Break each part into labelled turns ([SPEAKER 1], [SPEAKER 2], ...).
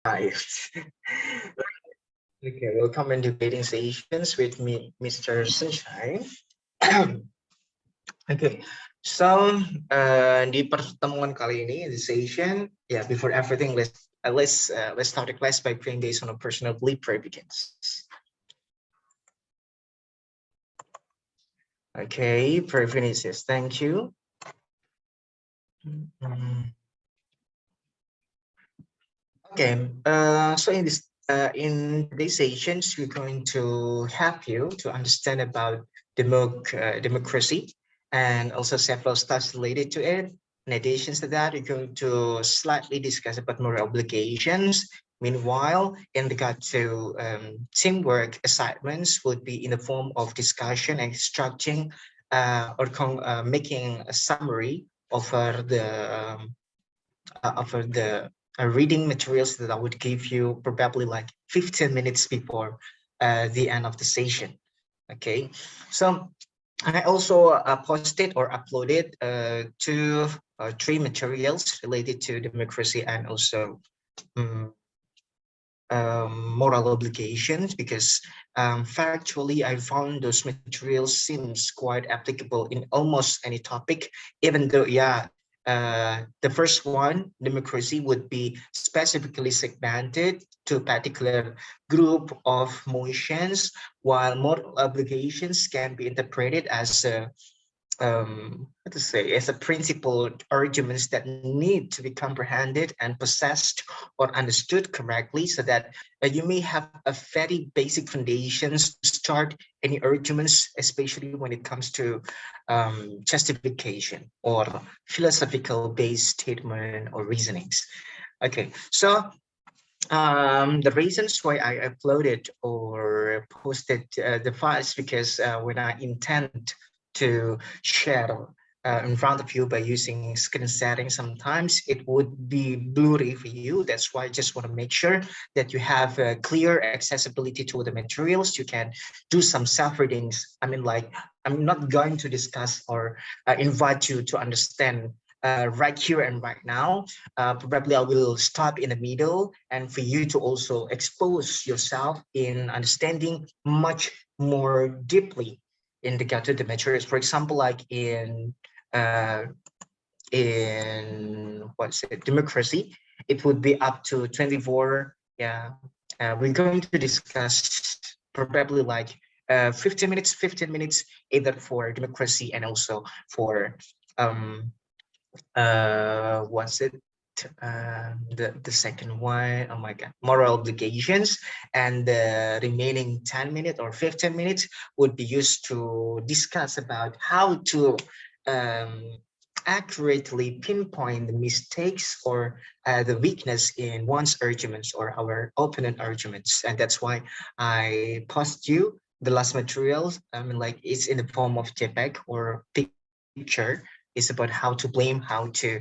[SPEAKER 1] Right. Okay, welcome in debating sessions with me, Mr. Sunshine. Okay, so di pertemuan kali ini, the session, yeah, before everything, let's start the class by praying based on a personal belief. Prayer begins. Okay, prayer finishes. Thank you. Okay, so in today's sessions, we're going to help you to understand about democracy and also several stuff related to it. In addition to that, we're going to slightly discuss about moral obligations. Meanwhile, in regard to teamwork assignments would be in the form of discussion and structuring making a summary of the reading materials that I would give you probably like 15 minutes before the end of the session. Okay, so I also posted or uploaded three materials related to democracy and also moral obligations, because factually I found those materials seems quite applicable in almost any topic, even though the first one, democracy, would be specifically segmented to a particular group of motions, while moral obligations can be interpreted as what to say, as a principled arguments that need to be comprehended and possessed or understood correctly, so that you may have a very basic foundations to start any arguments, especially when it comes to justification or philosophical based statement or reasonings. Okay, so the reasons why I uploaded or posted the files, because when I intend to share in front of you by using screen settings, sometimes it would be blurry for you. That's why I just want to make sure that you have clear accessibility to the materials. You can do some self-readings. I mean, like, I'm not going to discuss or invite you to understand right here and right now. Probably I will stop in the middle, and for you to also expose yourself in understanding much more deeply in regard to the materials. For example, like in what's it, democracy, it would be up to 24. Yeah, we're going to discuss probably like 15 minutes, either for democracy and also for what's it, the second one, oh my god, moral obligations, and the remaining 10 minutes or 15 minutes would be used to discuss about how to accurately pinpoint the mistakes or the weakness in one's arguments or our opponent arguments. And that's why I post you the last materials. I mean, like, it's in the form of JPEG or picture. It's about how to blame, how to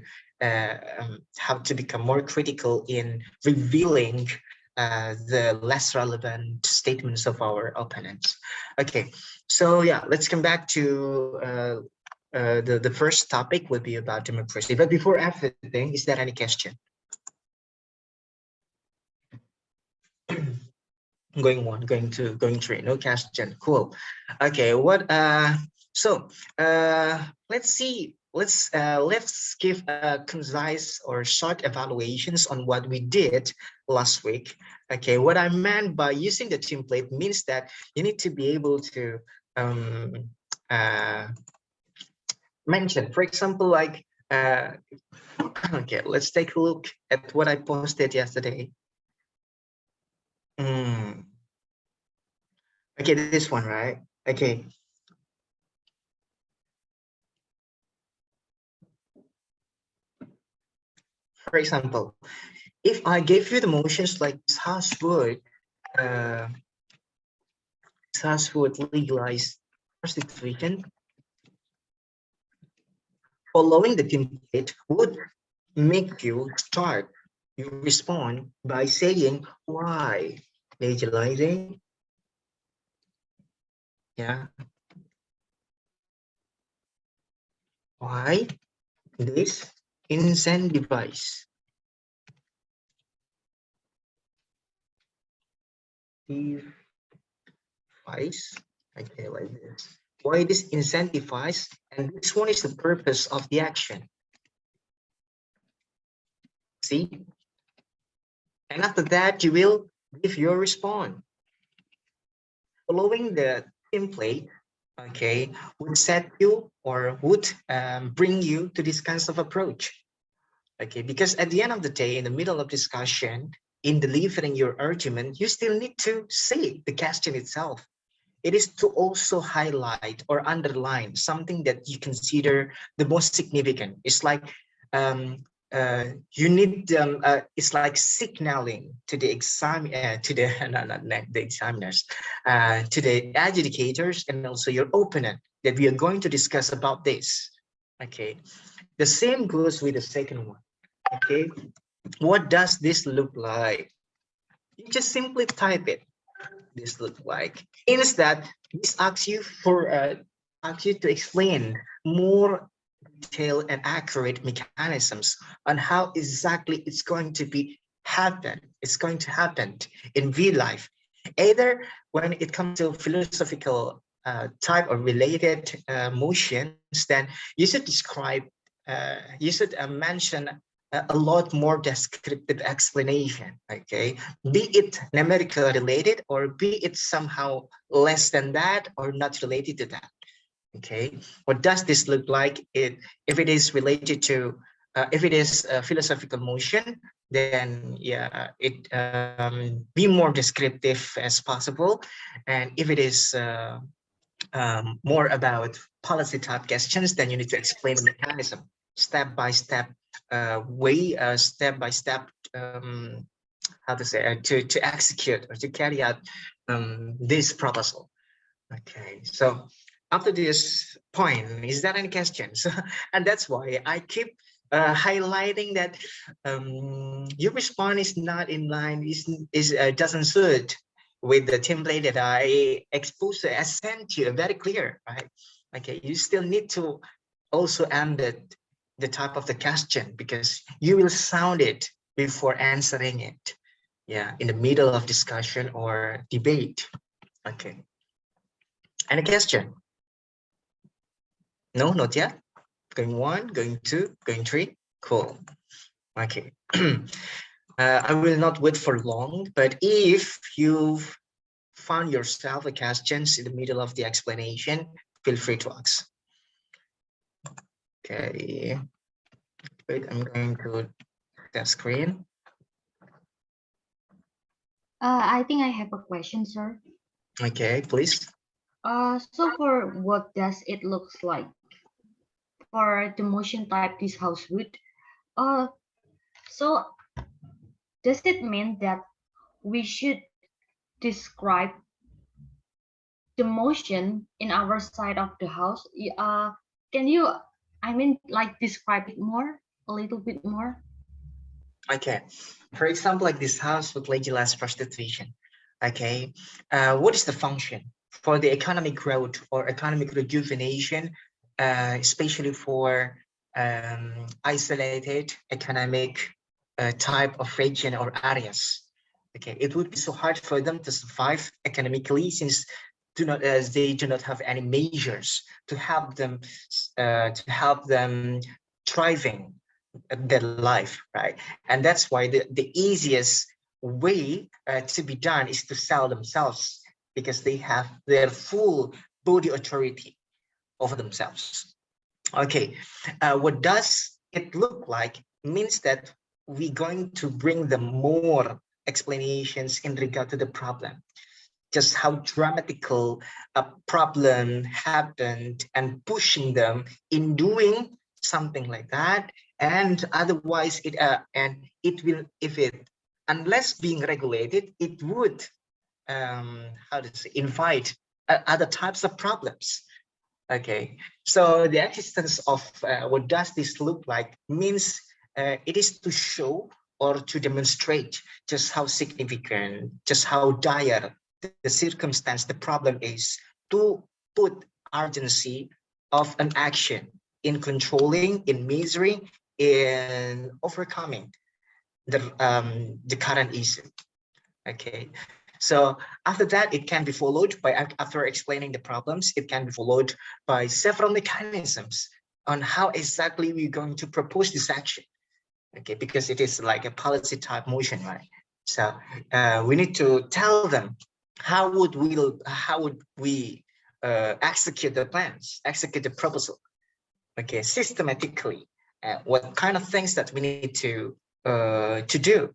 [SPEAKER 1] become more critical in revealing the less relevant statements of our opponents. Okay, so yeah, let's come back to the first topic would be about democracy. But before everything, is there any question? going through, no question. Cool. Okay, let's see, let's give a concise or short evaluations on what we did last week. Okay, what I meant by using the template means that you need to be able to mention, for example, like okay, let's take a look at what I posted yesterday. Okay, this one, right? Okay. For example, if I gave you the motions like SARS would legalize prostitution, following the template would make you start, you respond by saying why legalizing, yeah, why this incentivize, Okay, like this. Why it is incentivized, and this one is the purpose of the action. See? And after that, you will give your response. Following the template, okay, would set you or would bring you to this kinds of approach. Okay, because at the end of the day, in the middle of discussion, in delivering your argument, you still need to say the question itself. It is to also highlight or underline something that you consider the most significant. It's like you need it's like signaling to the to the not the examiners, to the adjudicators and also your opponent that we are going to discuss about this. Okay, the same goes with the second one. Okay, what does this look like? You just simply type it. This look like means that this asks you to explain more detailed and accurate mechanisms on how exactly it's going to happen in real life, either when it comes to philosophical type or related motions. Then you should describe, you should mention a lot more descriptive explanation, okay, be it numerical related or be it somehow less than that or not related to that. Okay, what does this look like? If it is related to if it is a philosophical motion, then yeah, it be more descriptive as possible. And if it is more about policy type questions, then you need to explain the mechanism step by step way, step by step, how to say, to execute or to carry out this proposal. Okay, so after this point, is there any questions? And that's why I keep highlighting that your response is not in line, doesn't suit with the template that I exposed, I sent you very clear, right? Okay, you still need to also end the type of the question because you will sound it before answering it. Yeah, in the middle of discussion or debate. Okay. Any question? No, not yet. Going one, going two, going three. Cool. Okay. I will not wait for long, but if you've found yourself a questions in the middle of the explanation, feel free to ask. Okay. Wait, I'm going to the screen.
[SPEAKER 2] I think I have a question, sir.
[SPEAKER 1] Okay, please.
[SPEAKER 2] So for what does it looks like for the motion type this house would? So does it mean that we should describe the motion in our side of the house? Can you, I mean, like describe it more, a little bit more?
[SPEAKER 1] Okay. For example, like this house with legalized prostitution. Okay. What is the function for the economic growth or economic rejuvenation, especially for isolated economic type of region or areas? Okay, it would be so hard for them to survive economically since they do not have any measures to help them thriving their life, right? And that's why the easiest way to be done is to sell themselves because they have their full body authority over themselves. Okay, what does it look like means that we're going to bring them more explanations in regard to the problem, just how dramatical a problem happened and pushing them in doing something like that. And otherwise it will, if it, unless being regulated, it would how to say, invite other types of problems. Okay, so the existence of what does this look like means it is to show or to demonstrate just how significant, just how dire the circumstance, the problem is, to put urgency of an action in controlling, in measuring, in overcoming the current issue. Okay, So after that, it can be followed by, after explaining the problems, it can be followed by several mechanisms on how exactly we're going to propose this action. Okay, because it is like a policy type motion, right? So we need to tell them how would we execute the plans, execute the proposal, okay, systematically. What kind of things that we need to do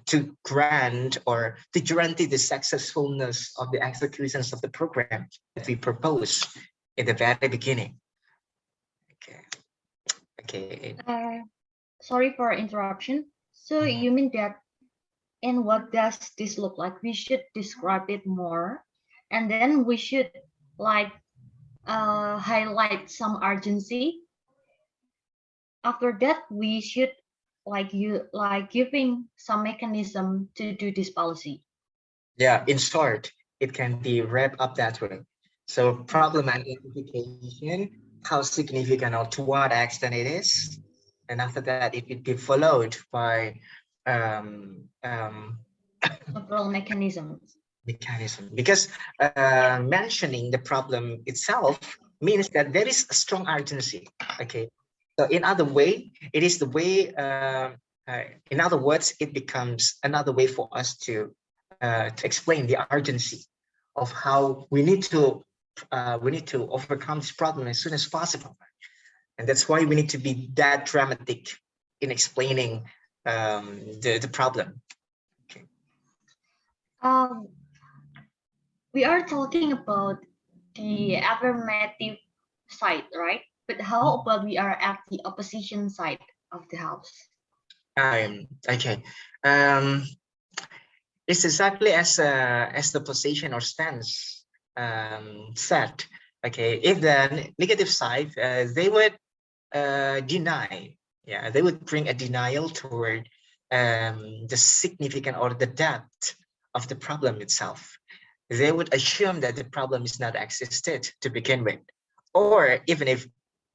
[SPEAKER 1] to grant or to guarantee the successfulness of the executions of the program that we propose in the very beginning. Okay. Okay.
[SPEAKER 2] Sorry for interruption. So you mean that, and what does this look like? We should describe it more, and then we should like highlight some urgency. After that, we should like giving some mechanism to do this policy.
[SPEAKER 1] Yeah, in short, it can be wrapped up that way. So problem identification, how significant or to what extent it is, and after that, it would be followed by
[SPEAKER 2] Several mechanisms.
[SPEAKER 1] mechanism. Because mentioning the problem itself means that there is a strong urgency. Okay, so in other way, it is the way. In other words, it becomes another way for us to explain the urgency of how we need to overcome this problem as soon as possible. And that's why we need to be that dramatic in explaining the problem. Okay.
[SPEAKER 2] We are talking about the affirmative side, right? But how about we are at the opposition side of the house?
[SPEAKER 1] Okay. It's exactly as the position or stance said. Okay, if the negative side, they would deny. Yeah, they would bring a denial toward the significant or the depth of the problem itself. They would assume that the problem is not existed to begin with, or even if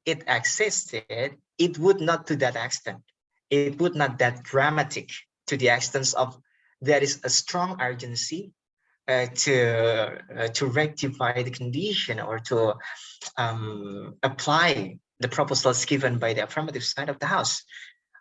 [SPEAKER 1] it existed, it would not to that extent. It would not that dramatic to the extent of there is a strong urgency to rectify the condition or to apply the proposals given by the affirmative side of the house.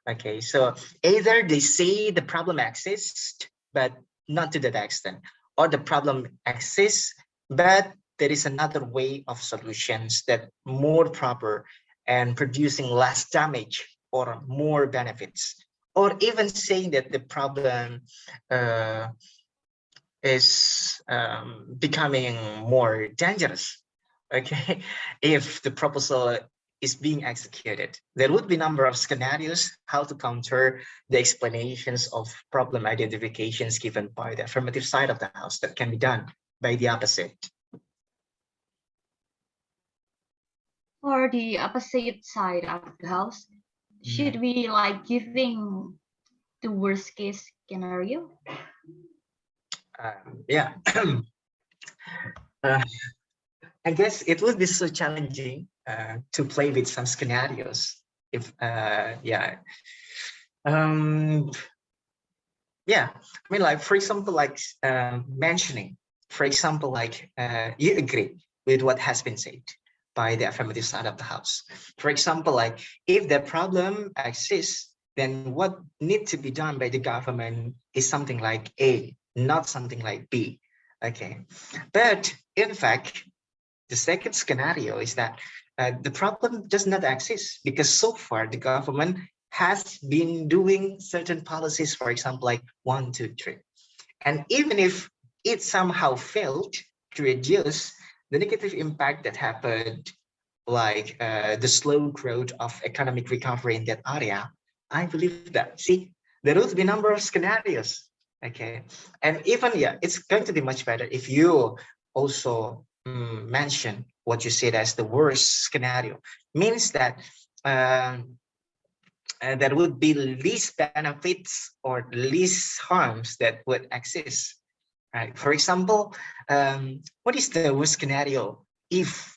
[SPEAKER 1] Okay, so either they say the problem exists, but not to that extent, or the problem exists, but there is another way of solutions that more proper and producing less damage or more benefits, or even saying that the problem is becoming more dangerous. Okay, if the proposal is being executed, there would be a number of scenarios how to counter the explanations of problem identifications given by the affirmative side of the house that can be done by the opposite.
[SPEAKER 2] For the opposite side of the house, should we like giving the worst case scenario?
[SPEAKER 1] Yeah. I guess it would be so challenging to play with some scenarios. If yeah, yeah. I mean, like for example, like mentioning, for example, like you agree with what has been said by the affirmative side of the house. For example, like if the problem exists, then what needs to be done by the government is something like A, not something like B. Okay, but in fact, the second scenario is that the problem does not exist because so far the government has been doing certain policies, for example, like 1, 2, 3. And even if it somehow failed to reduce the negative impact that happened, like the slow growth of economic recovery in that area, I believe that, see, there will be a number of scenarios. Okay. And even, yeah, it's going to be much better if you also mention what you said as the worst scenario. Means that there would be least benefits or least harms that would exist. Right. For example, what is the worst scenario if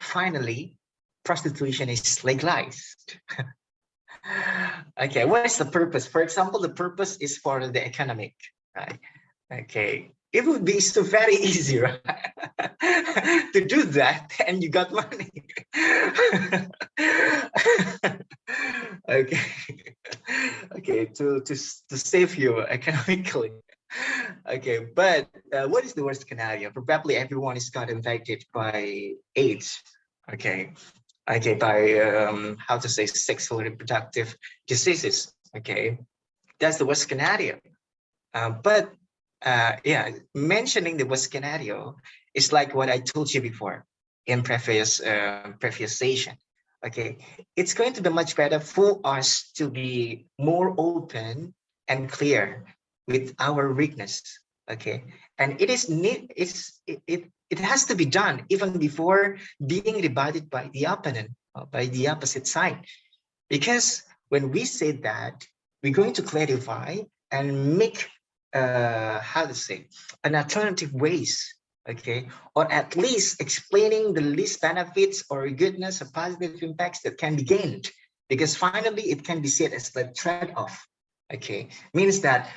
[SPEAKER 1] finally prostitution is legalized? Okay, what is the purpose? For example, the purpose is for the economic, right? Okay, it would be so very easy, right? To do that, and you got money. Okay. Okay, to save you economically. Okay, but what is the worst scenario? Probably everyone is got infected by AIDS. Okay, okay, by how to say, sexual reproductive diseases. Okay, that's the worst scenario. But yeah, mentioning the worst scenario is like what I told you before in previous session. Okay, it's going to be much better for us to be more open and clear with our weakness. Okay, and it has to be done even before being rebutted by the opponent, by the opposite side, because when we say that, we're going to clarify and make how to say, an alternative ways, okay, or at least explaining the least benefits or goodness or positive impacts that can be gained, because finally it can be said as the trade-off. Okay, means that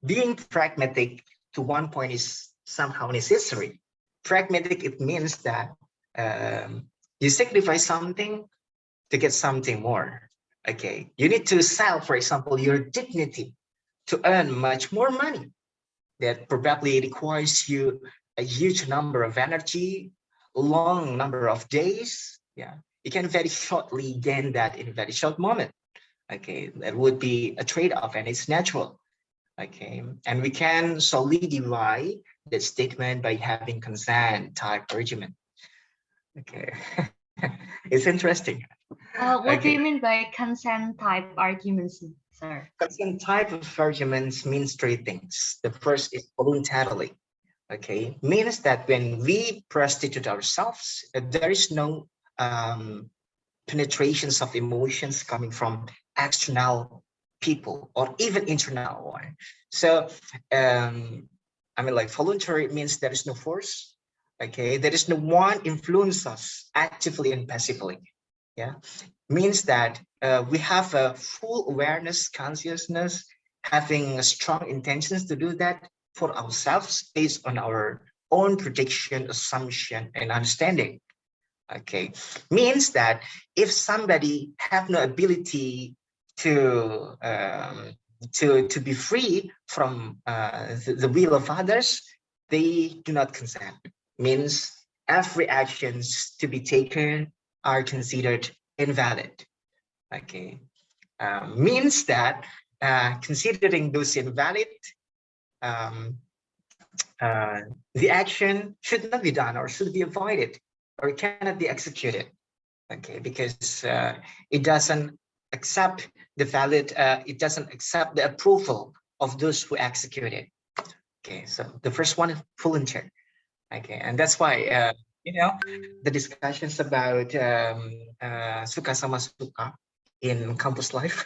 [SPEAKER 1] being pragmatic to one point is somehow necessary. Pragmatic, it means that you sacrifice something to get something more. Okay, you need to sell, for example, your dignity to earn much more money. That probably requires you a huge number of energy, long number of days. Yeah, you can very shortly gain that in a very short moment. Okay, that would be a trade-off, and it's natural. Okay, and we can solidify that statement by having consent type argument. Okay, it's interesting.
[SPEAKER 2] What do
[SPEAKER 1] Okay.
[SPEAKER 2] you mean by consent type arguments, sir?
[SPEAKER 1] Consent type of arguments means three things. The first is voluntarily. Okay, means that when we prostitute ourselves, there is no penetrations of emotions coming from external people or even internal one. So, I mean, like voluntary means there is no force. Okay, there is no one influence us actively and passively. Yeah, means that we have a full awareness, consciousness, having strong intentions to do that for ourselves based on our own prediction, assumption, and understanding. Okay, means that if somebody have no ability to to be free from the will of others, they do not consent. Means every actions to be taken are considered invalid. Okay, means that considering those invalid, um, uh, the action should not be done or should be avoided or cannot be executed. Okay, because it doesn't accept the valid, it doesn't accept the approval of those who execute it. Okay, so the first one is volunteer. Okay, and that's why you know, the discussions about suka sama suka in campus life.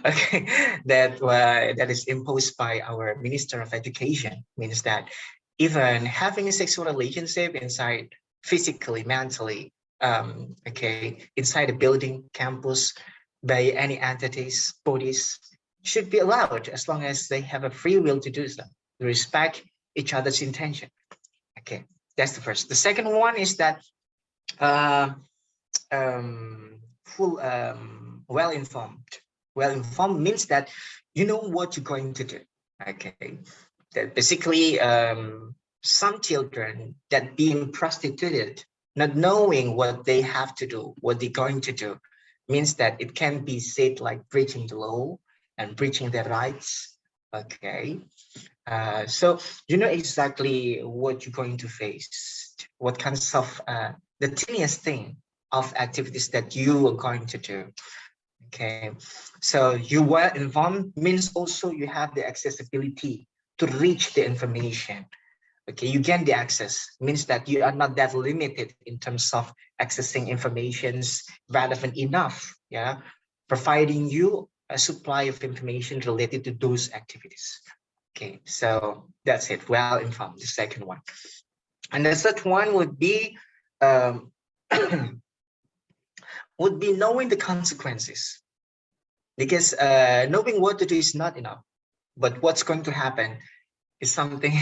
[SPEAKER 1] Okay, that is imposed by our Minister of Education, means that even having a sexual relationship inside physically, mentally, okay, inside a building, campus, by any entities, bodies, should be allowed as long as they have a free will to do so, respect each other's intention. Okay, that's the first. The second one is that uh, full well-informed. Well-informed means that you know what you're going to do. Okay, that basically some children that being prostituted, not knowing what they have to do, what they're going to do, means that it can be said like breaching the law and breaching their rights. Okay, so you know exactly what you're going to face, what kinds of the tiniest thing of activities that you are going to do. Okay, so you were informed means also you have the accessibility to reach the information. Okay, you gain the access means that you are not that limited in terms of accessing informations relevant enough. Yeah, providing you a supply of information related to those activities. Okay, so that's it. Well informed, the second one. And the third one would be would be knowing the consequences, because knowing what to do is not enough, but what's going to happen is something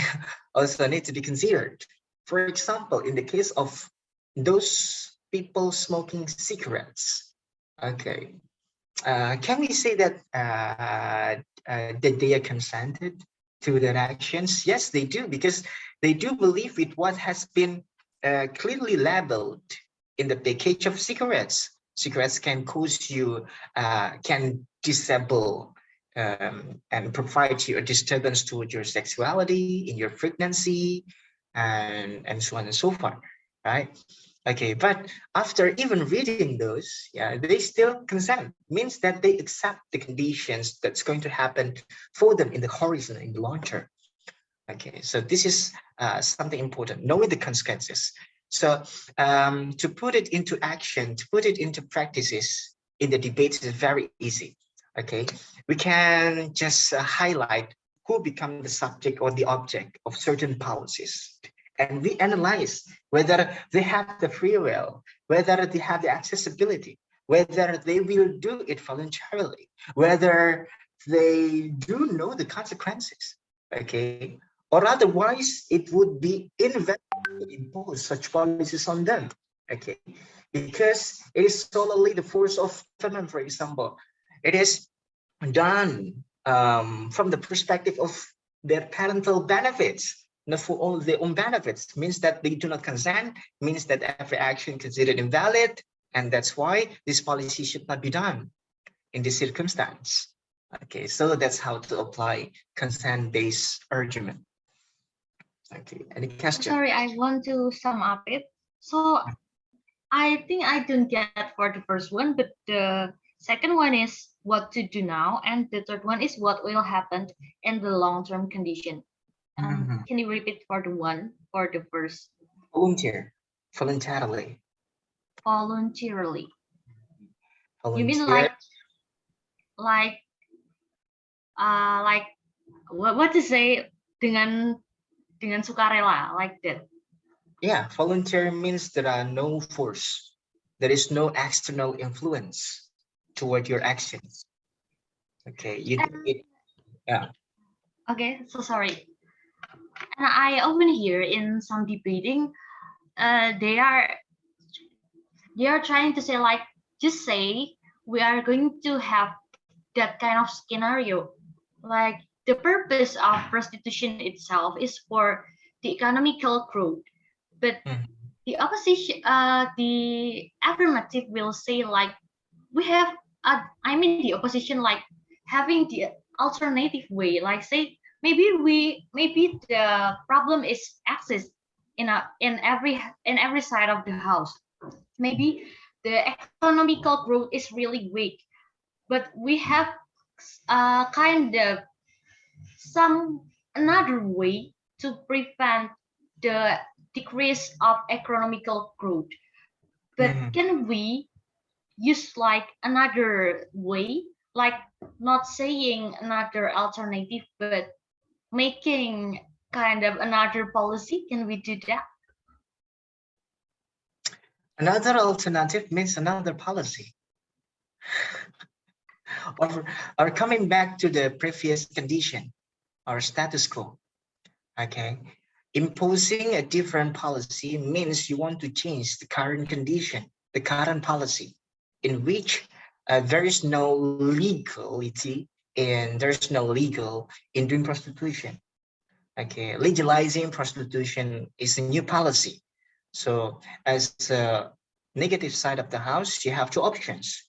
[SPEAKER 1] also need to be considered. For example, in the case of those people smoking cigarettes, okay, can we say that that they are consented to their actions? Yes, they do, because they do believe with what has been clearly labeled in the package of cigarettes. Cigarettes can cause you, can disable and provide you a disturbance toward your sexuality, in your pregnancy, and so on and so forth, right? Okay, but after even reading those, yeah, they still consent. Means that they accept the conditions that's going to happen for them in the horizon, in the long term. Okay, so this is something important, knowing the consequences. So to put it into action, to put it into practices in the debates is very easy. Okay, we can just highlight who become the subject or the object of certain policies. And we analyze whether they have the free will, whether they have the accessibility, whether they will do it voluntarily, whether they do know the consequences. Okay, or otherwise it would be invalid to impose such policies on them. Okay, because it is solely the force of government, for example. It is done from the perspective of their parental benefits, not for all their own benefits. Means that they do not consent, means that every action considered invalid, and that's why this policy should not be done in this circumstance. Okay, so that's how to apply consent-based argument. Okay, any question?
[SPEAKER 2] Sorry, I want to sum up it. So I think I don't get for the first one, but the second one is what to do now, and the third one is what will happen in the long-term condition. Can you repeat for the one for the first?
[SPEAKER 1] Volunteer, voluntarily.
[SPEAKER 2] Voluntarily.
[SPEAKER 1] Volunteer.
[SPEAKER 2] You mean like like what to say dengan sukarela, like that?
[SPEAKER 1] Yeah, volunteer means there are no force. There is no external influence toward your actions. Okay, you do it. Yeah.
[SPEAKER 2] Okay, so sorry. And I often hear in some debating, they are trying to say like, just say we are going to have that kind of scenario. Like the purpose of prostitution itself is for the economical growth, but the opposition, the affirmative will say like, we have, I mean the opposition like having the alternative way, like say maybe the problem is access in every side of the house. Maybe the economical growth is really weak, but we have kind of some another way to prevent the decrease of economical growth. But can we use like another way, like not saying another alternative, but making kind of another policy? Can we do that?
[SPEAKER 1] Another alternative means another policy. or coming back to the previous condition or status quo. Okay, imposing a different policy means you want to change the current condition, the current policy, in which there is no legality and there's no legal in doing prostitution. Okay, legalizing prostitution is a new policy. So as a negative side of the house, you have two options.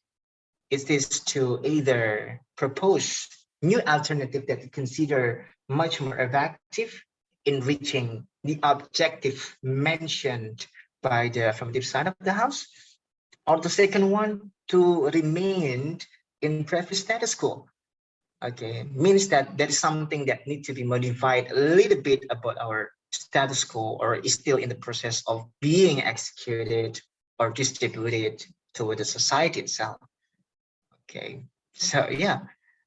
[SPEAKER 1] It is to either propose new alternative that you consider much more effective in reaching the objective mentioned by the affirmative side of the house, or the second one, to remain in previous status quo. Okay, means that there is something that needs to be modified a little bit about our status quo, or is still in the process of being executed or distributed toward the society itself. Okay, so yeah,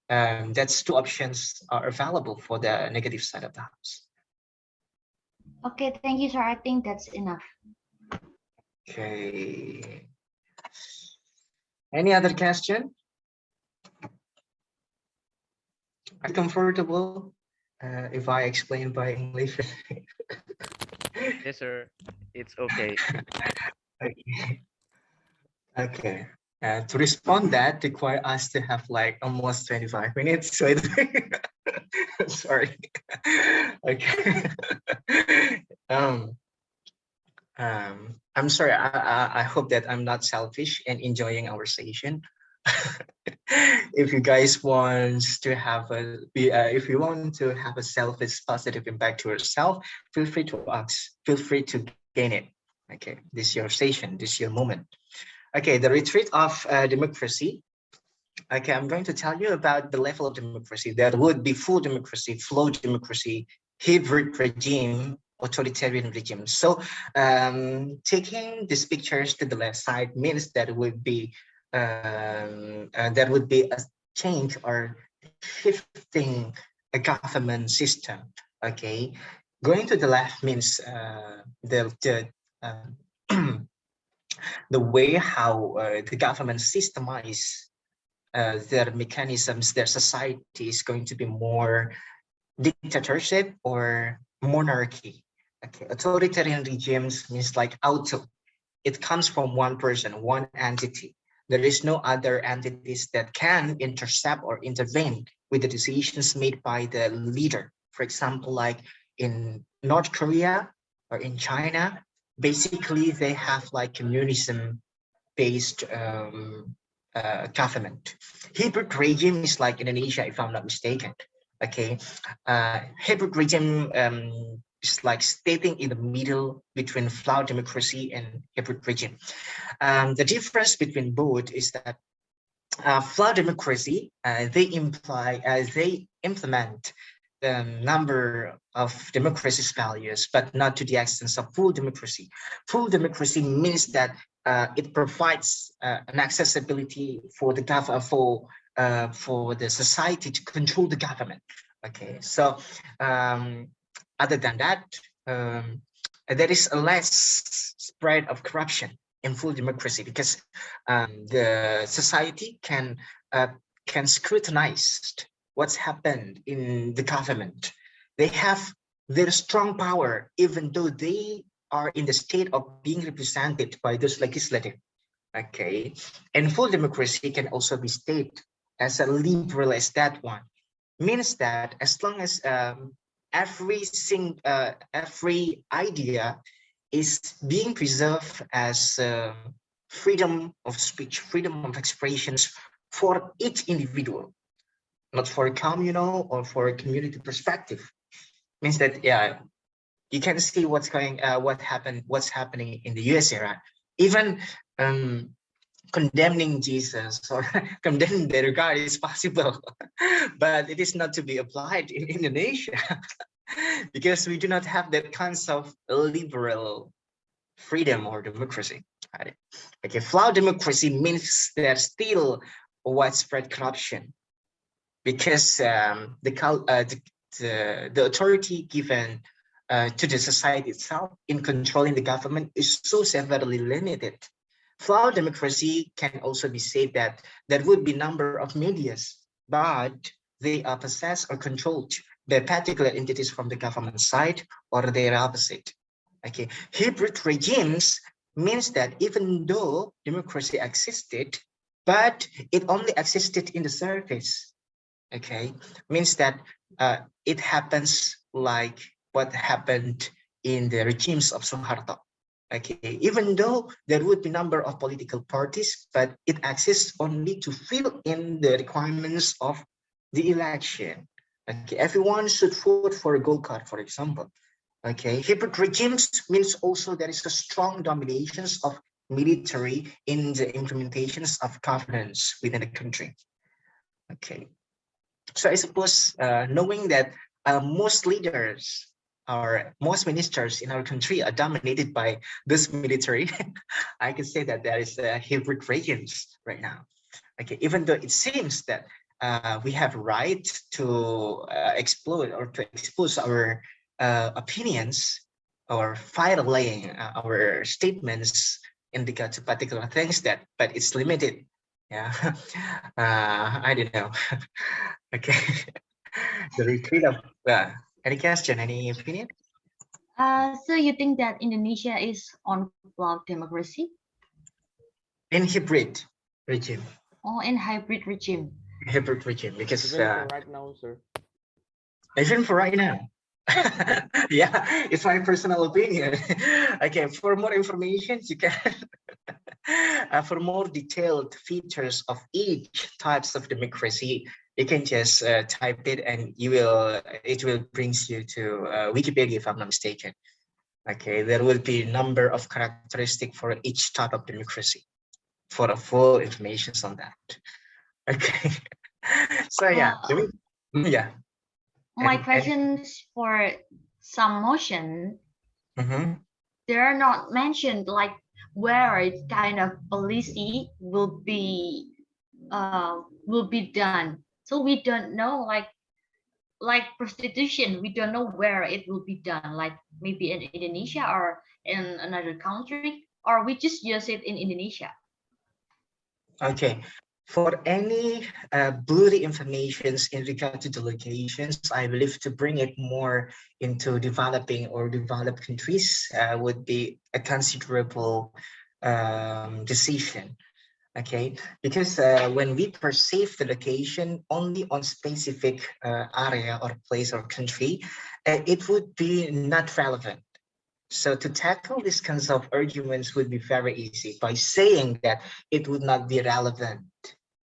[SPEAKER 1] that's two options are available for the negative side of the house.
[SPEAKER 2] Okay, thank you, sir. I think that's enough.
[SPEAKER 1] Okay. Any other question? Are you comfortable If I explain by English.
[SPEAKER 3] Yes, sir. It's okay.
[SPEAKER 1] Okay. Okay. To respond that require us to have like almost 25 minutes. So sorry. Okay. um, I'm sorry. I hope that I'm not selfish and enjoying our session. If you guys want to have if you want to have a selfish positive impact to yourself, feel free to ask. Feel free to gain it. Okay, this is your session. This is your moment. Okay, the retreat of democracy. Okay, I'm going to tell you about the level of democracy. There would be full democracy, flow democracy, hybrid regime, authoritarian regime. So taking these pictures to the left side means that would be there would be a change or shifting a government system. Okay, going to the left means the way how the government systemize their mechanisms, their society is going to be more dictatorship or monarchy. Okay, authoritarian regimes means like auto. It comes from one person, one entity. There is no other entities that can intercept or intervene with the decisions made by the leader. For example, like in North Korea or in China, basically they have like communism based government. Hybrid regime is like Indonesia, if I'm not mistaken. Okay, hybrid regime is like stating in the middle between flawed democracy and hybrid regime. The difference between both is that flawed democracy they implement the number of democracy's values, but not to the extent of full democracy. Full democracy means that it provides an accessibility for the for the society to control the government. Okay, so um, other than that, um, there is a less spread of corruption in full democracy because the society uh, can scrutinize what's happened in the government. They have their strong power, even though they are in the state of being represented by those legislative. Okay, and full democracy can also be stated as a liberal as that one. Means that as long as every idea is being preserved as freedom of speech, freedom of expressions for each individual, not for a communal or for a community perspective. Means that yeah, you can see what's happening in the USA, right? Even um, condemning Jesus or condemning their God is possible, but it is not to be applied in Indonesia because we do not have that kinds of liberal freedom or democracy. Right? Okay, flawed democracy means there's still widespread corruption because the authority given to the society itself in controlling the government is so severely limited. Flawed democracy can also be said that there would be number of medias, but they are possessed or controlled by particular entities from the government side or their opposite. Okay, hybrid regimes means that even though democracy existed, but it only existed in the surface. Okay, means that it happens like what happened in the regimes of Suharto. Okay, even though there would be number of political parties, but it exists only to fill in the requirements of the election. Okay, everyone should vote for a gold card, for example. Okay, hybrid regimes means also there is a strong dominations of military in the implementations of governance within the country. Okay, so I suppose knowing that most leaders or most ministers in our country are dominated by this military, I can say that there is a hybrid regimes right now. Okay, even though it seems that we have right to explode or to expose our opinions or filing our statements in regard to particular things that, but it's limited. Yeah, I don't know. Okay. The retreat of any question, any opinion?
[SPEAKER 2] So you think that Indonesia is on flawed democracy
[SPEAKER 1] In hybrid regime,
[SPEAKER 2] or in hybrid regime?
[SPEAKER 1] because
[SPEAKER 4] Even for right now, sir.
[SPEAKER 1] even for right now. Yeah, it's my personal opinion. Okay, for more information, you can for more detailed features of each types of democracy, you can just type it and it will brings you to Wikipedia if I'm not mistaken. Okay, there will be a number of characteristics for each type of democracy for a full information on that. Okay. So yeah, yeah.
[SPEAKER 2] My
[SPEAKER 1] And
[SPEAKER 2] questions for some motion,
[SPEAKER 1] mhm.
[SPEAKER 2] they're not mentioned like where it kind of policy will be done. So we don't know like prostitution, we don't know where it will be done, like maybe in Indonesia or in another country, or we just use it in Indonesia.
[SPEAKER 1] Okay. For any blurry informations in regard to the locations, I believe to bring it more into developing or developed countries would be a considerable decision. Okay, because when we perceive the location only on specific area or place or country, it would be not relevant. So to tackle these kinds of arguments would be very easy by saying that it would not be relevant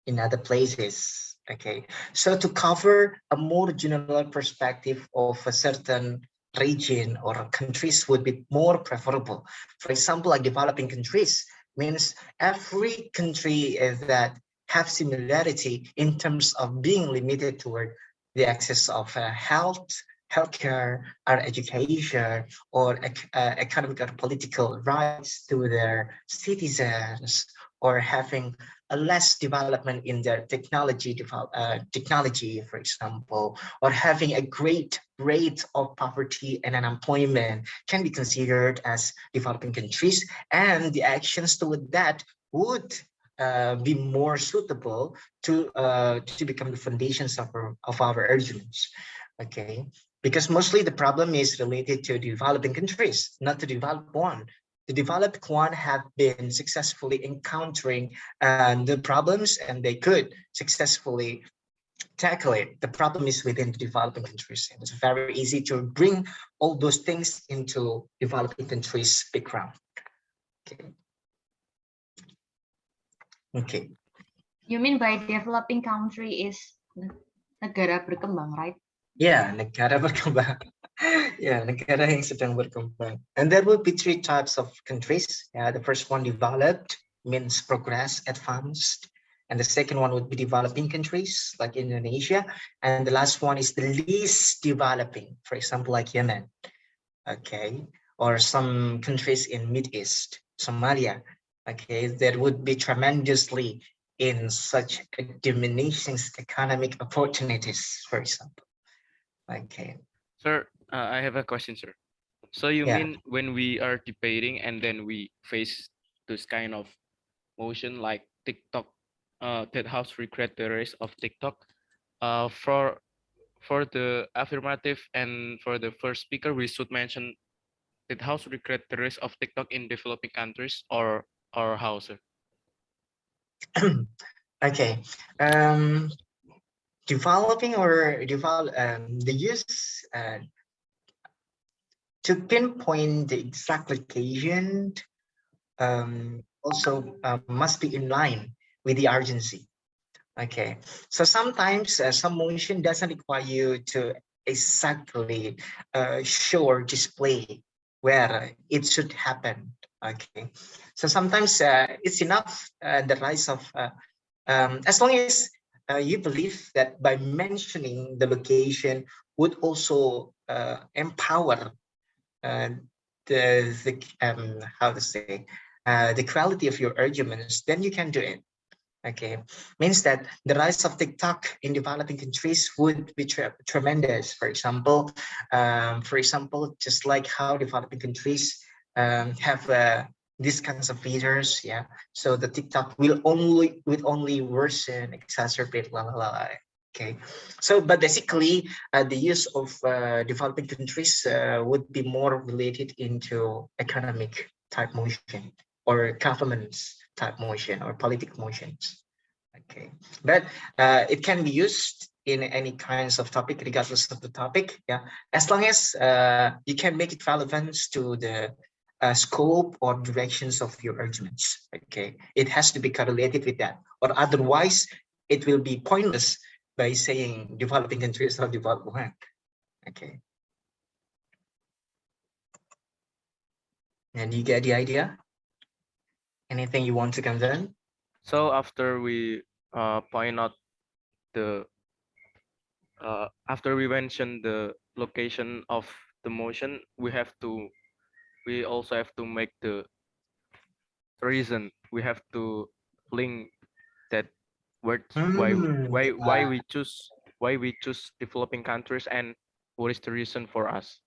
[SPEAKER 1] in other places. Okay, so to cover a more general perspective of a certain region or countries would be more preferable. For example, like developing countries means every country that have similarity in terms of being limited toward the access of healthcare, or education, or economic or political rights to their citizens, or having a less development in their technology, for example, or having a great rate of poverty and unemployment can be considered as developing countries, and the actions toward that would be more suitable to become the foundations of our arguments. Okay, because mostly the problem is related to developing countries, not to develop one. The developed one have been successfully encountering the problems, and they could successfully tackle it. The problem is within the developing countries, and it's very easy to bring all those things into developing countries' background. Okay. Okay.
[SPEAKER 2] You mean by developing country is negara berkembang, right?
[SPEAKER 1] Yeah, negara berkembang. Yeah, negara yang sedang berkembang. And there will be three types of countries. The first one, developed, means progress, advanced. And the second one would be developing countries like Indonesia. And the last one is the least developing, for example, like Yemen. Okay, or some countries in Mid East, Somalia. Okay, that would be tremendously in such a diminishing economic opportunities, for example. Okay.
[SPEAKER 3] Sir, I have a question, sir. So you
[SPEAKER 1] Yeah.
[SPEAKER 3] mean when we are debating and then we face this kind of motion like TikTok, that house regret the race of TikTok, for the affirmative and for the first speaker, we should mention that house regret the race of TikTok in developing countries or how, sir?
[SPEAKER 1] Okay. Developing or the use to pinpoint the exact location also must be in line with the urgency. Okay, so sometimes some motion doesn't require you to exactly show or display where it should happen. Okay, so sometimes it's enough the rise of as long as you believe that by mentioning the location would also empower uh, how to say the quality of your arguments, then you can do it. Okay, means that the rise of TikTok in developing countries would be tremendous. For example, just like how developing countries have these kinds of features, yeah. So the TikTok will only worsen, exacerbate, la la la. Okay, so but basically the use of developing countries would be more related into economic type motion or governance type motion or political motions. Okay, but it can be used in any kinds of topic regardless of the topic. Yeah, as long as you can make it relevant to the scope or directions of your arguments. Okay, it has to be correlated with that, or otherwise it will be pointless by saying developing countries or developed world. Okay. And you get the idea? Anything you want to concern?
[SPEAKER 3] So after we point out the after we mention the location of the motion, we also have to make the reason. We have to link that words why we choose developing countries, and what is the reason for us.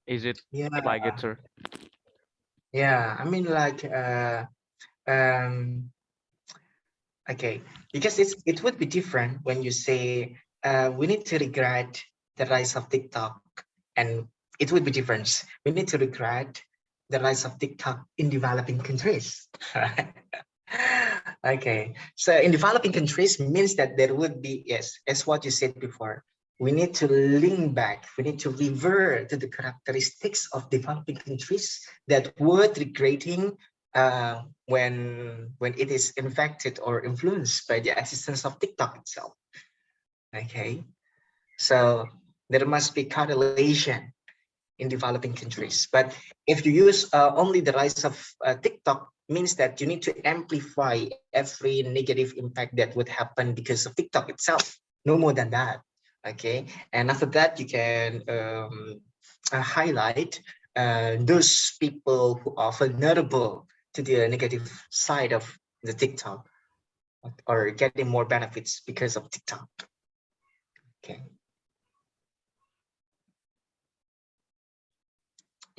[SPEAKER 3] Is it
[SPEAKER 1] Yeah,
[SPEAKER 3] like it, sir?
[SPEAKER 1] yeah. I mean, like, okay, because it would be different when you say we need to regret the rise of TikTok, and it would be different. We need to regret the rise of TikTok in developing countries. Right? Okay, so in developing countries means that there would be, yes, as what you said before, we need to link back, we need to revert to the characteristics of developing countries that were degrading when it is infected or influenced by the existence of TikTok itself. Okay, so there must be correlation in developing countries. But if you use only the rise of TikTok, means that you need to amplify every negative impact that would happen because of TikTok itself. No more than that. Okay, and after that you can highlight those people who are vulnerable to the negative side of the TikTok or getting more benefits because of TikTok. Okay.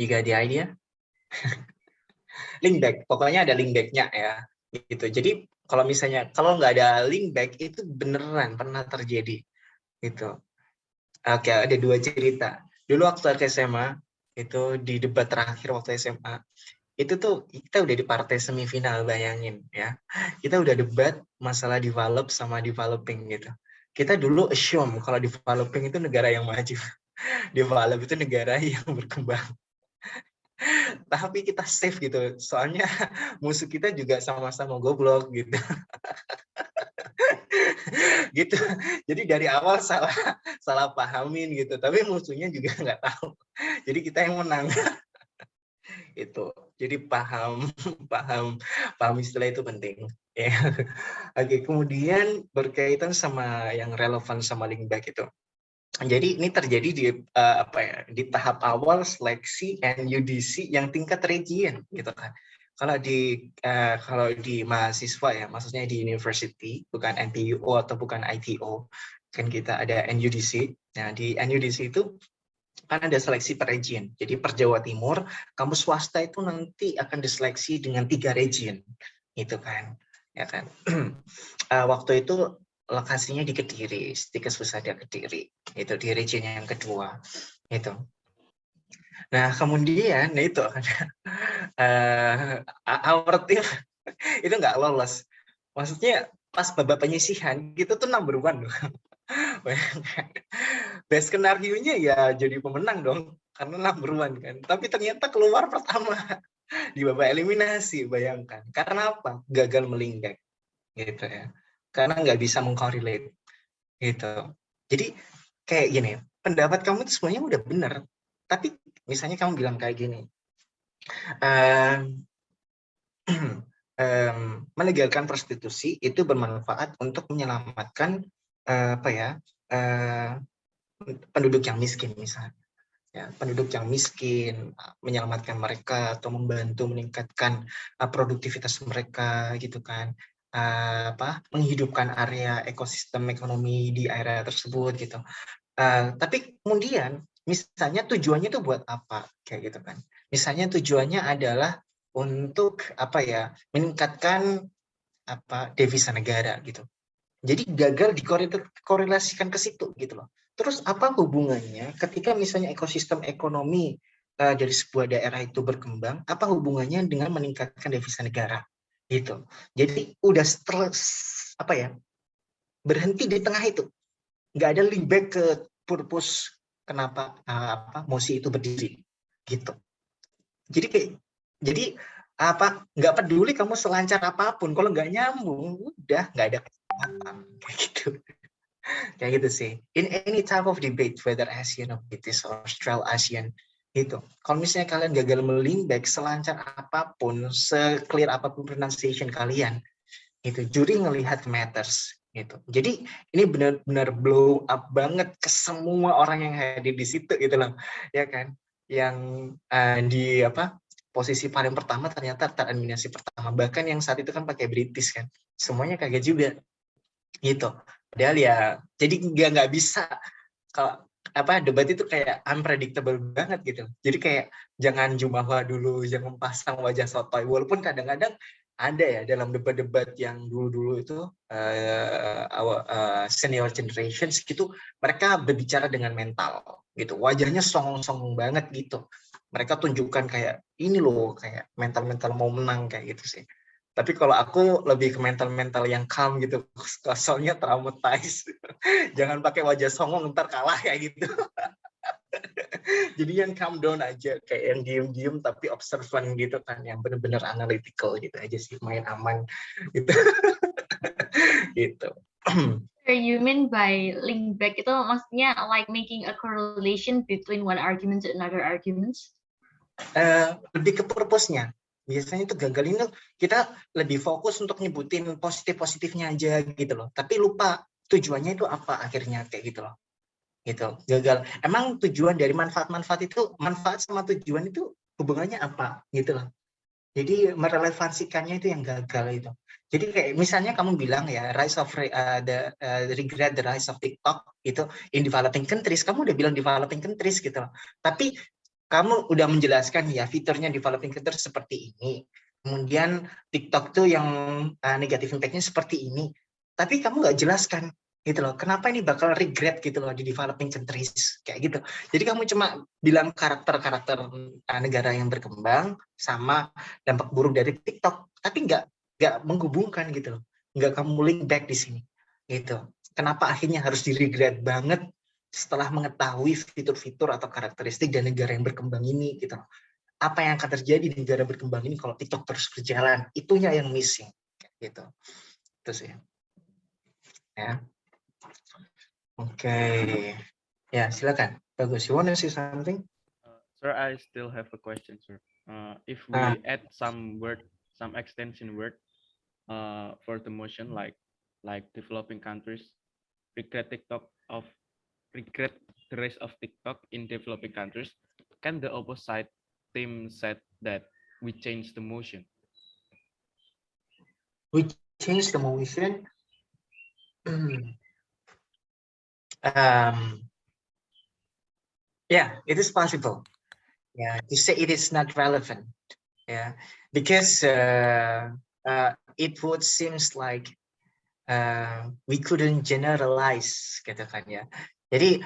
[SPEAKER 1] You got the idea? Link back, pokoknya ada link back-nya ya. Gitu. Jadi kalau misalnya kalau nggak ada link back itu beneran pernah terjadi. Gitu. Oke, ada dua cerita. Dulu waktu SMA itu di debat terakhir waktu SMA itu tuh kita udah di partai semifinal, bayangin ya. Kita udah debat masalah develop sama developing gitu. Kita dulu assume kalau developing itu negara yang maju. Develop itu negara yang berkembang. Tapi kita save gitu. Soalnya musuh kita juga sama-sama goblok gitu. Gitu. Jadi dari awal salah pahamin gitu. Tapi musuhnya juga nggak tahu. Jadi kita yang menang. Itu. Jadi paham istilah itu penting. Ya. Oke, kemudian berkaitan sama yang relevan sama link back itu. Jadi ini terjadi di di tahap awal seleksi NUDC yang tingkat region gitu kan. Kalau di mahasiswa ya, maksudnya di university, bukan NPUO atau bukan ITO, kan kita ada NUDC. Nah di NUDC itu kan ada seleksi per region. Jadi per Jawa Timur, kampus swasta itu nanti akan diseleksi dengan 3 region, gitu kan, ya kan. Waktu itu lokasinya di Kediri, Stikes Pusada Kediri, itu di region yang kedua, itu. Nah kemudian, nah itu our team itu nggak lolos. Maksudnya pas babak penyisihan, kita tuh number 1 loh. Best skenario-nya ya jadi pemenang dong, karena number 1 kan. Tapi ternyata keluar pertama di babak eliminasi, bayangkan. Karena apa? Gagal melingkar, gitu ya. Karena nggak bisa mengkorelate, gitu. Jadi kayak gini, pendapat kamu itu semuanya udah benar, tapi misalnya kamu bilang kayak gini, melegalkan prostitusi itu bermanfaat untuk menyelamatkan penduduk yang miskin misalnya. Ya, penduduk yang miskin, menyelamatkan mereka atau membantu meningkatkan produktivitas mereka gitu kan, menghidupkan area ekosistem ekonomi di area tersebut gitu. Tapi kemudian misalnya tujuannya itu buat apa kayak gitu kan? Misalnya tujuannya adalah untuk meningkatkan devisa negara gitu. Jadi gagal dikorelasikan ke situ gitu loh. Terus apa hubungannya ketika misalnya ekosistem ekonomi dari sebuah daerah itu berkembang, apa hubungannya dengan meningkatkan devisa negara gitu. Jadi udah apa ya, berhenti di tengah itu, nggak ada link back ke purpose kenapa MOSI itu berdiri gitu. Jadi kayak nggak peduli kamu selancar apapun, kalau nggak nyambung udah nggak ada kesempatan kayak gitu. Kayak gitu sih. In any type of debate, whether Asian or British or Austral Asian, gitu. Kalau misalnya kalian gagal melingback selancar apapun, se-clear apapun pronunciation kalian, itu juri ngelihat matters, gitu. Jadi ini benar-benar blow up banget ke semua orang yang hadir di situ, gitu loh, ya kan? Yang di posisi paling pertama ternyata tereliminasi pertama. Bahkan yang saat itu kan pakai British kan, semuanya kaget juga, gitu. Padahal ya, jadi nggak bisa kalau debat itu kayak unpredictable banget gitu. Jadi kayak jangan jumawa dulu, jangan pasang wajah sotoy. Walaupun kadang-kadang ada ya dalam debat-debat yang dulu-dulu itu senior generations gitu, mereka berbicara dengan mental gitu. Wajahnya songong-songong banget gitu. Mereka tunjukkan kayak ini loh, kayak mental-mental mau menang kayak gitu sih. Tapi kalau aku lebih ke mental-mental yang calm gitu, soalnya traumatized. Jangan pakai wajah songong ntar kalah kayak gitu. Jadi yang calm down aja, kayak yang diem-diem tapi observant gitu kan, yang bener-bener analytical gitu aja sih, main aman gitu. Gitu.
[SPEAKER 2] You mean by link back itu maksudnya like making a correlation between one argument to another arguments?
[SPEAKER 1] Lebih ke purpose-nya. Biasanya itu gagal ini kita lebih fokus untuk nyebutin positif-positifnya aja gitu loh. Tapi lupa tujuannya itu apa akhirnya kayak gitu loh. Gitu. Gagal. Emang tujuan dari manfaat-manfaat itu, manfaat sama tujuan itu hubungannya apa gitu loh. Jadi merelevansikannya itu yang gagal itu. Jadi kayak misalnya kamu bilang ya rise of the regret the rise of TikTok itu in developing countries, kamu udah bilang developing countries gitu loh. Tapi kamu udah menjelaskan ya fiturnya developing countries seperti ini. Kemudian TikTok tuh yang negatif impact-nya seperti ini. Tapi kamu nggak jelaskan gitu loh. Kenapa ini bakal regret gitu loh di developing countries kayak gitu. Jadi kamu cuma bilang karakter-karakter negara yang berkembang sama dampak buruk dari TikTok, tapi nggak menghubungkan gitu loh, nggak kamu link back di sini gitu. Kenapa akhirnya harus di regret banget setelah mengetahui fitur-fitur atau karakteristik dan negara yang berkembang ini gitu loh. Apa yang akan terjadi di negara berkembang ini kalau TikTok terus berjalan, itunya yang missing gitu. Itu sih ya. Oke. Ya silakan, bagus. You wanna say something?
[SPEAKER 3] Sir, I still have a question, sir. If we add some extension word for the motion, like developing countries, regret the rise of TikTok in developing countries, can the opposite team said that we change the motion?
[SPEAKER 1] We change the motion. Yeah, it is possible. Yeah, to say it is not relevant. Yeah, because it would seems like we couldn't generalize, gitu kan ya. Jadi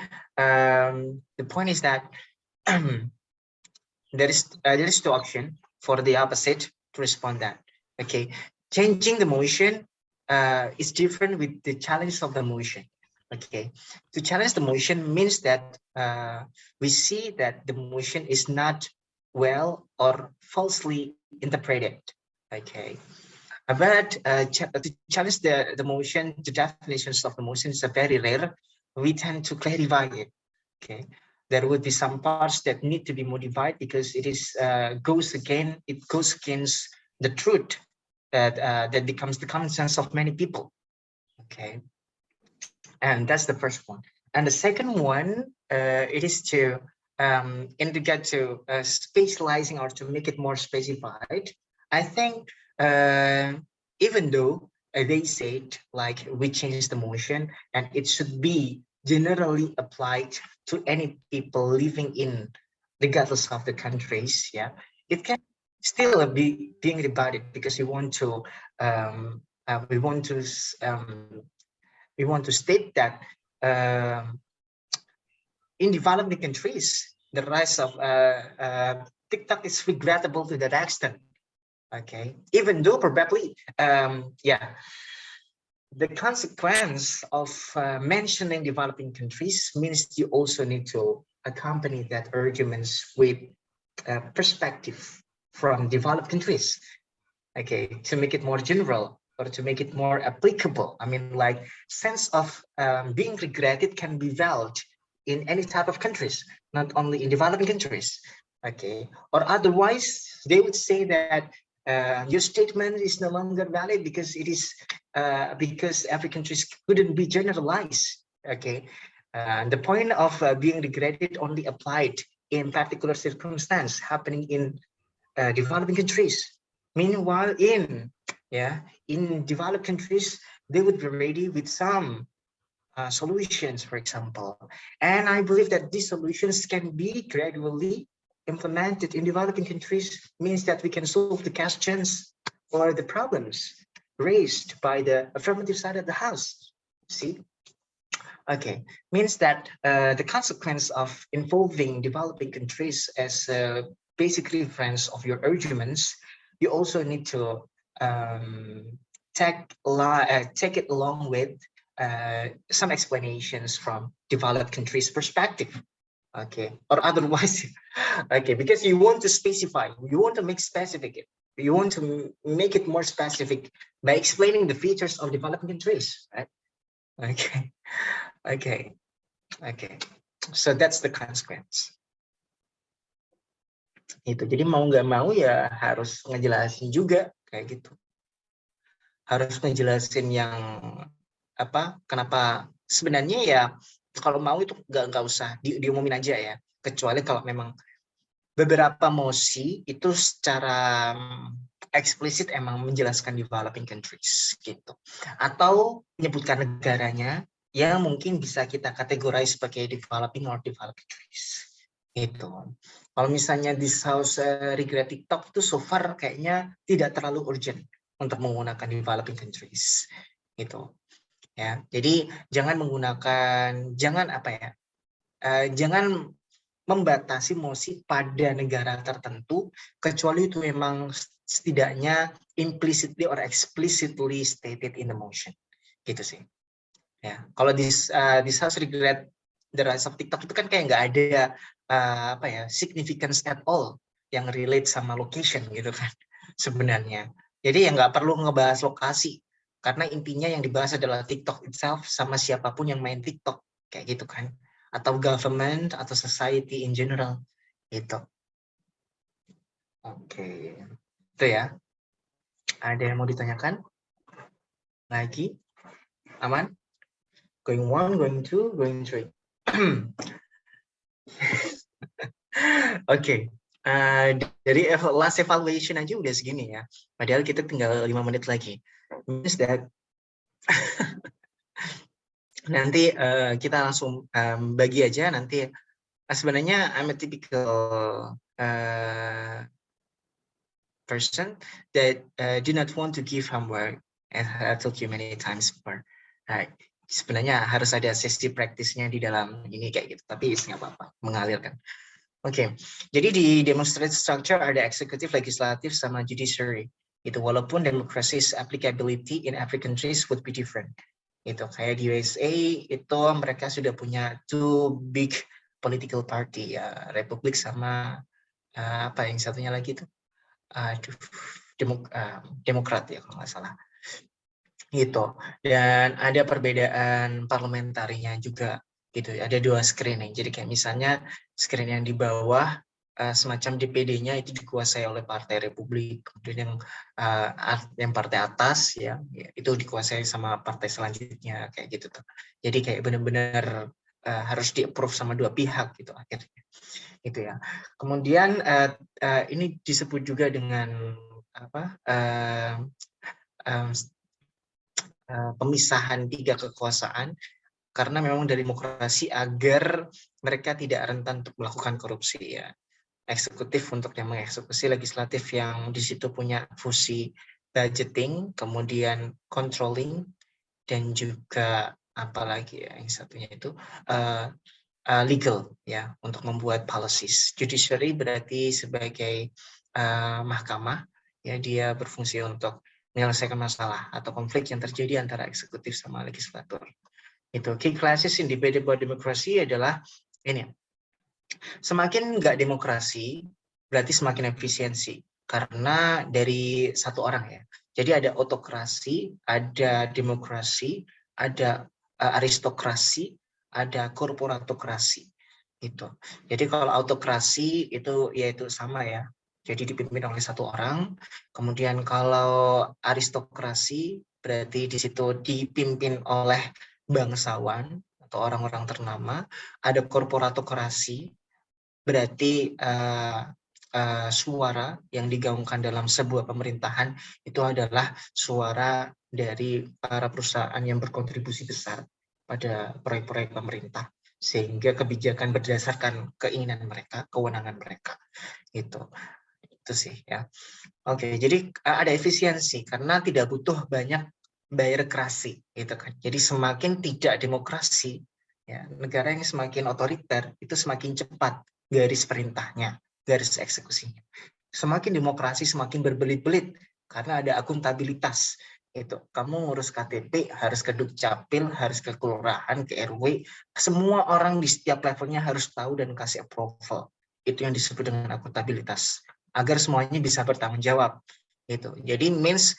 [SPEAKER 1] the point is that there is two options for the opposite to respond that. Okay, changing the motion is different with the challenge of the motion. Okay, to challenge the motion means that we see that the motion is not well or falsely interpreted. Okay, but to challenge the motion, the definitions of the motion is a very rare. We tend to clarify it. Okay, there would be some parts that need to be modified because it is goes against the truth that becomes the common sense of many people. Okay. And that's the first one. And the second one, it is to in regard to spatializing or to make it more specified. I think even though they said like we changed the motion and it should be generally applied to any people living in regardless of the countries, yeah, it can still be being rebutted because we want to we want to state that in developing countries, the rise of TikTok is regrettable to that extent. Okay, even though probably, the consequence of mentioning developing countries means you also need to accompany that arguments with perspective from developed countries. Okay, to make it more general or to make it more applicable. I mean, like, sense of being regretted can be valid in any type of countries, not only in developing countries. Okay, or otherwise they would say that your statement is no longer valid because it is because every country couldn't be generalized. Okay, the point of being regretted only applied in particular circumstance happening in developing countries. Meanwhile, in developed countries, they would be ready with some solutions, for example. And I believe that these solutions can be gradually implemented in developing countries, means that we can solve the questions or the problems raised by the affirmative side of the house. See? Okay, means that the consequence of involving developing countries as basic reference of your arguments, you also need to take it along with some explanations from developed countries' perspective. Okay, or otherwise, okay, because you want to specify, you want to make specific, you want to make it more specific by explaining the features of developing countries, right? Okay, okay. So that's the consequence. Itu, jadi mau nggak mau ya harus ngejelasin juga kayak gitu. Harus ngejelasin yang apa, kenapa sebenarnya ya kalau mau itu nggak usah diumumin aja ya, kecuali kalau memang beberapa mosi itu secara eksplisit emang menjelaskan developing countries gitu, atau menyebutkan negaranya yang mungkin bisa kita kategorize sebagai developing or developed countries gitu. Kalau misalnya di House regret TikTok itu so far kayaknya tidak terlalu urgent untuk menggunakan developing countries gitu ya. Jadi jangan menggunakan, jangan apa ya, jangan membatasi mosi pada negara tertentu kecuali itu memang setidaknya implicitly or explicitly stated in the motion gitu sih ya. Kalau di House regret the rise of TikTok itu kan kayak nggak ada apa ya, significance at all yang relate sama location gitu kan sebenarnya. Jadi ya nggak perlu ngebahas lokasi karena intinya yang dibahas adalah TikTok itself sama siapapun yang main TikTok kayak gitu kan, atau government atau society in general gitu. Oke, itu ya. Ada yang mau ditanyakan lagi? Aman? Going one, going two, going three. Oke, dari last evaluation aja udah segini ya. Padahal kita tinggal 5 menit lagi. Means that nanti kita langsung bagi aja nanti. Sebenarnya I'm a typical person that do not want to give homework, as I told you many times before. Sebenarnya harus ada sesi praktisnya di dalam ini kayak gitu, tapi nggak apa-apa, mengalirkan. Oke, jadi di demonstrated structure ada executive, legislative, sama judiciary. Itu walaupun democracy's applicability in every countries would be different. Itu kayak di USA itu mereka sudah punya two big political party ya, Republik sama apa yang satunya lagi itu Demokrat ya kalau nggak salah gitu. Dan ada perbedaan parlamentarinya juga gitu, ada 2 screening. Jadi kayak misalnya screen yang di bawah semacam DPD-nya itu dikuasai oleh Partai Republik, kemudian yang partai atas ya itu dikuasai sama partai selanjutnya kayak gitu tuh. Jadi kayak benar-benar harus di-approve sama 2 pihak gitu akhirnya gitu ya. Kemudian ini disebut juga dengan apa, pemisahan 3 kekuasaan karena memang dari demokrasi agar mereka tidak rentan untuk melakukan korupsi ya. Eksekutif untuk yang mengeksekusi, legislatif yang di situ punya fungsi budgeting, kemudian controlling, dan juga apalagi ya yang satunya itu legal ya, untuk membuat policies. Judiciary berarti sebagai mahkamah ya, dia berfungsi untuk menyelesaikan masalah atau konflik yang terjadi antara eksekutif sama legislatur. Itu key classes in debate about democracy adalah ini. Semakin nggak demokrasi berarti semakin efisiensi, karena dari satu orang ya. Jadi ada autokrasi, ada demokrasi, ada aristokrasi, ada korporatokrasi. Itu. Jadi kalau autokrasi itu yaitu sama ya. Jadi dipimpin oleh satu orang. Kemudian kalau aristokrasi berarti di situ dipimpin oleh bangsawan atau orang-orang ternama. Ada korporatokrasi berarti suara yang digaungkan dalam sebuah pemerintahan itu adalah suara dari para perusahaan yang berkontribusi besar pada proyek-proyek pemerintah, sehingga kebijakan berdasarkan keinginan mereka, kewenangan mereka. Itu sih ya. Oke, jadi ada efisiensi karena tidak butuh banyak birokrasi, gitu kan. Jadi semakin tidak demokrasi, ya, negara yang semakin otoriter itu semakin cepat garis perintahnya, garis eksekusinya. Semakin demokrasi semakin berbelit-belit karena ada akuntabilitas. Itu kamu ngurus KTP harus ke Dukcapil, harus ke kelurahan, ke RW, semua orang di setiap levelnya harus tahu dan kasih approval. Itu yang disebut dengan akuntabilitas, agar semuanya bisa bertanggung jawab. Gitu. Jadi means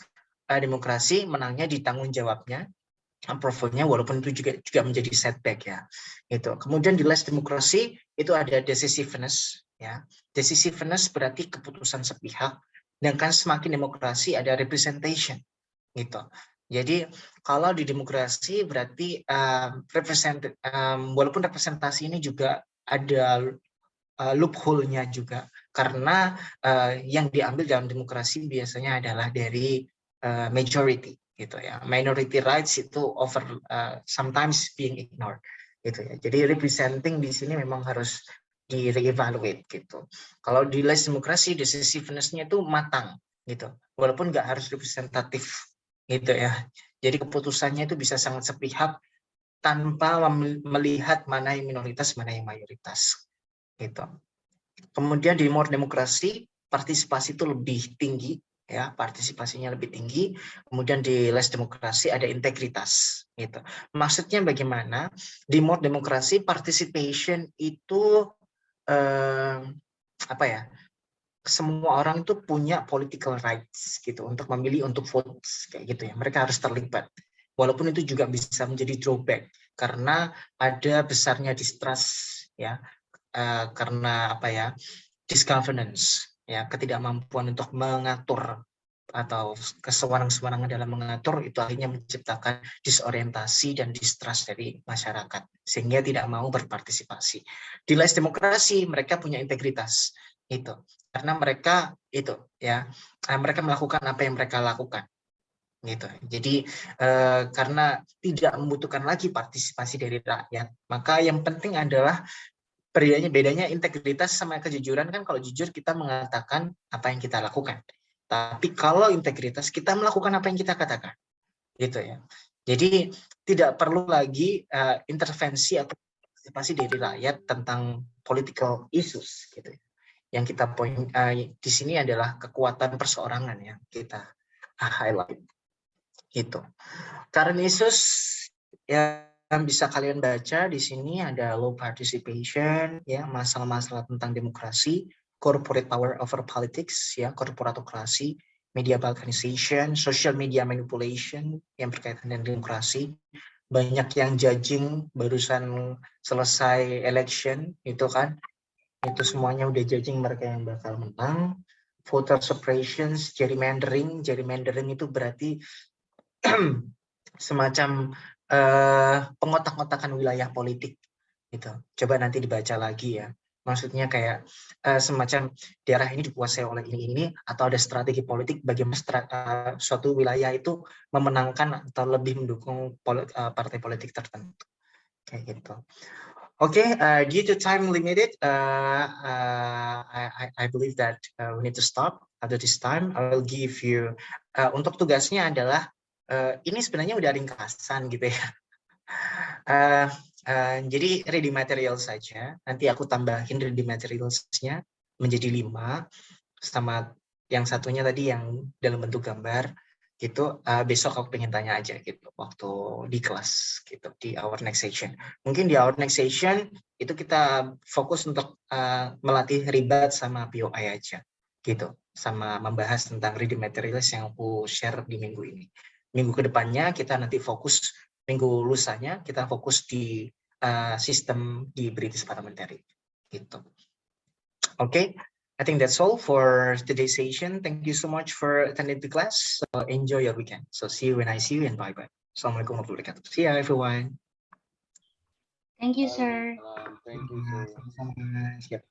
[SPEAKER 1] demokrasi menangnya di tanggung jawabnya, approval-nya, walaupun itu juga menjadi setback ya. Itu. Kemudian di less demokrasi itu ada decisiveness ya. Decisiveness berarti keputusan sepihak, dan kan semakin demokrasi ada representation gitu. Jadi kalau di demokrasi berarti walaupun representasi ini juga ada loophole-nya juga, karena yang diambil dalam demokrasi biasanya adalah dari majority gitu ya. Minority rights itu sometimes being ignored gitu ya. Jadi representing di sini memang harus di reevaluate gitu. Kalau di less demokrasi decisiveness-nya itu matang gitu. Walaupun nggak harus representatif gitu ya. Jadi keputusannya itu bisa sangat sepihak tanpa melihat mana yang minoritas, mana yang mayoritas gitu. Kemudian di more demokrasi partisipasi itu lebih tinggi ya, partisipasinya lebih tinggi. Kemudian di less demokrasi ada integritas gitu. Maksudnya bagaimana? Di more demokrasi participation itu apa ya? Semua orang itu punya political rights gitu untuk memilih, untuk vote kayak gitu ya. Mereka harus terlibat. Walaupun itu juga bisa menjadi drawback karena ada besarnya distrust ya. Karena apa ya, disgovernance ya, ketidakmampuan untuk mengatur atau kesewenang-sewenangan dalam mengatur, itu akhirnya menciptakan disorientasi dan distrust dari masyarakat sehingga tidak mau berpartisipasi. Di less demokrasi mereka punya integritas itu, karena mereka itu ya, mereka melakukan apa yang mereka lakukan gitu. Jadi karena tidak membutuhkan lagi partisipasi dari rakyat, maka yang penting adalah bedanya integritas sama kejujuran. Kan kalau jujur kita mengatakan apa yang kita lakukan, tapi kalau integritas kita melakukan apa yang kita katakan gitu ya. Jadi tidak perlu lagi intervensi atau partisipasi dari rakyat tentang political issues gitu. Yang kita poin di sini adalah kekuatan perseorangan yang kita highlight gitu. Current issues yang bisa kalian baca di sini ada low participation ya, masalah-masalah tentang demokrasi, corporate power over politics ya, korporatokrasi, media balkanization, social media manipulation yang berkaitan dengan demokrasi. Banyak yang judging barusan selesai election itu kan, itu semuanya udah judging mereka yang bakal menang. Voter suppressions, gerrymandering itu berarti semacam pengotak-ngotakan wilayah politik gitu. Coba nanti dibaca lagi ya. Maksudnya kayak semacam daerah ini dikuasai oleh ini atau ada strategi politik bagaimana suatu wilayah itu memenangkan atau lebih mendukung partai politik tertentu kayak gitu. Okay, due to time limited, I believe that we need to stop at this time. I will give you untuk tugasnya adalah ini sebenarnya udah ringkasan gitu ya. Jadi ready material saja. Nanti aku tambahin ready materials-nya menjadi 5, sama yang satunya tadi yang dalam bentuk gambar gitu. Besok aku pengen tanya aja gitu waktu di kelas gitu, di our next session. Mungkin di our next session itu kita fokus untuk melatih ribat sama POI aja gitu, sama membahas tentang ready materials yang aku share di minggu ini. Minggu kedepannya kita nanti fokus, minggu lusanya kita fokus di sistem di British Parliamentary gitu. Okay, I think that's all for today's session. Thank you so much for attending the class. So enjoy your weekend. So see you when I see you, and bye-bye. Assalamualaikum warahmatullahi wabarakatuh. See ya everyone.
[SPEAKER 2] Thank you, sir.
[SPEAKER 3] Thank you, sir.
[SPEAKER 1] Sama-sama. Siap.